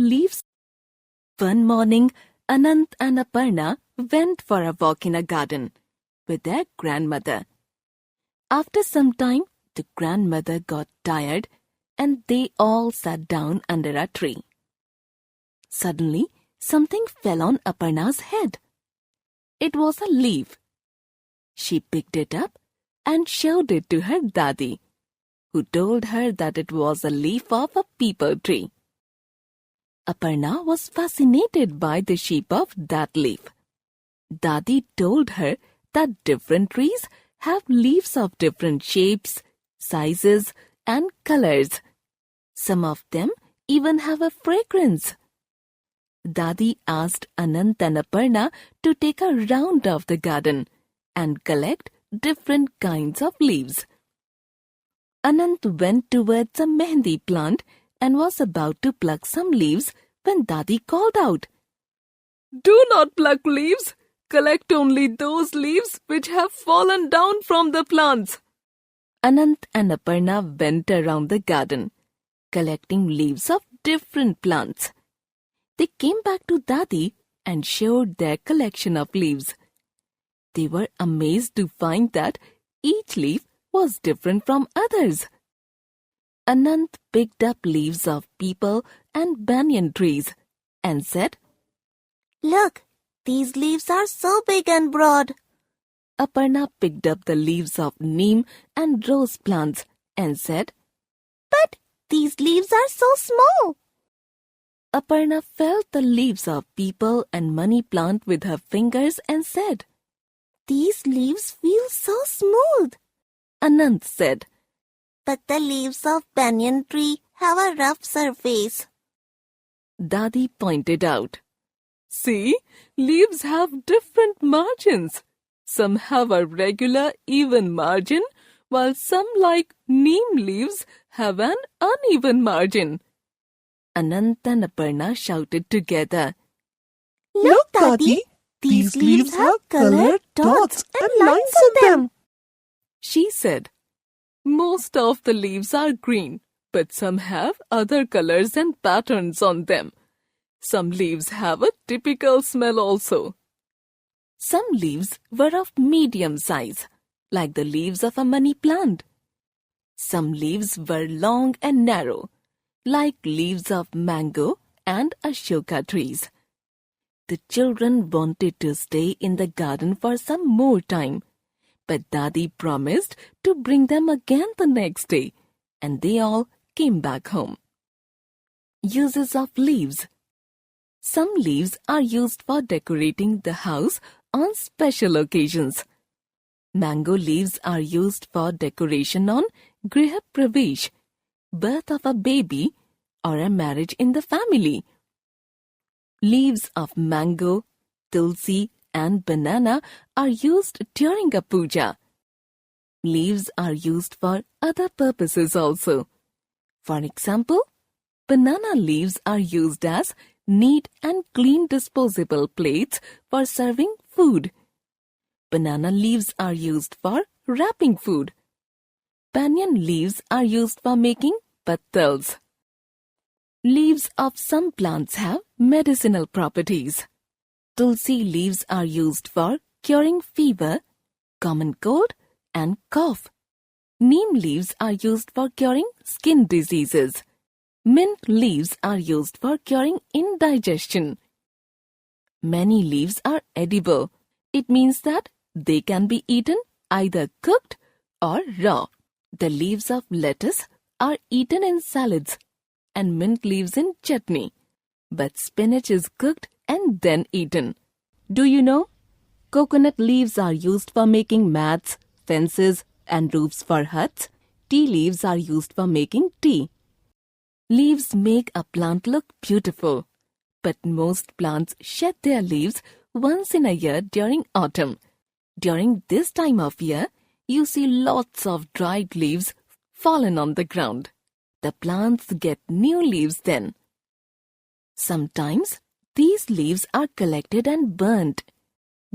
leaves. One morning, Anant and Aparna went for a walk in a garden with their grandmother. After some time, the grandmother got tired and they all sat down under a tree. Suddenly, something fell on Aparna's head. It was a leaf. She picked it up and showed it to her Dadi, who told her that it was a leaf of a peepal tree. Aparna was fascinated by the shape of that leaf. Dadi told her that different trees have leaves of different shapes, sizes, and colors. Some of them even have a fragrance. Dadi asked Anant and Aparna to take a round of the garden and collect different kinds of leaves. Anant went towards a mehendi plant and was about to pluck some leaves when Dadi called out, "Do not pluck leaves! Collect only those leaves which have fallen down from the plants." Anant and Aparna went around the garden, collecting leaves of different plants. They came back to Dadi and showed their collection of leaves. They were amazed to find that each leaf was different from others. Anant picked up leaves of peepal and banyan trees and said, "Look, these leaves are so big and broad." Aparna picked up the leaves of neem and rose plants and said, "But these leaves are so small." Aparna felt the leaves of peepal and money plant with her fingers and said, "These leaves feel so smooth." Anant said, "But the leaves of banyan tree have a rough surface." Dadi pointed out, "See, leaves have different margins. Some have a regular, even margin, while some, like neem leaves, have an uneven margin." Anant and Aparna shouted together, "Look, Dadi, these leaves have colored dots and lines on them." She said, "Most of the leaves are green, but some have other colors and patterns on them. Some leaves have a typical smell also." Some leaves were of medium size, like the leaves of a money plant. Some leaves were long and narrow, like leaves of mango and ashoka trees. The children wanted to stay in the garden for some more time, but Dadi promised to bring them again the next day, and they all came back home. Uses of leaves. Some leaves are used for decorating the house on special occasions. Mango leaves are used for decoration on Griha Pravesh, birth of a baby, or a marriage in the family. Leaves of mango, tulsi, and banana are used during a puja. Leaves are used for other purposes also. For example, banana leaves are used as neat and clean disposable plates for serving food. Banana leaves are used for wrapping food. Banyan leaves are used for making pattals. Leaves of some plants have medicinal properties. Tulsi leaves are used for curing fever, common cold, and cough. Neem leaves are used for curing skin diseases. Mint leaves are used for curing indigestion. Many leaves are edible. It means that they can be eaten either cooked or raw. The leaves of lettuce are eaten in salads and mint leaves in chutney. But spinach is cooked and then eaten. Do you know? Coconut leaves are used for making mats, fences, and roofs for huts. Tea leaves are used for making tea. Leaves make a plant look beautiful, but most plants shed their leaves once in a year during autumn. During this time of year, you see lots of dried leaves fallen on the ground. The plants get new leaves then. Sometimes these leaves are collected and burnt.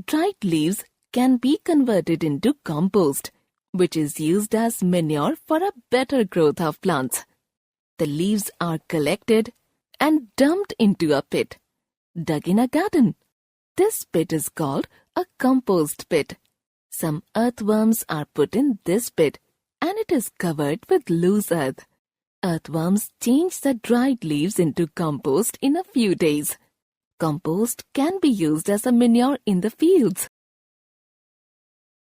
Dried leaves can be converted into compost, which is used as manure for a better growth of plants. The leaves are collected and dumped into a pit, dug in a garden. This pit is called a compost pit. Some earthworms are put in this pit and it is covered with loose earth. Earthworms change the dried leaves into compost in a few days. Compost can be used as a manure in the fields.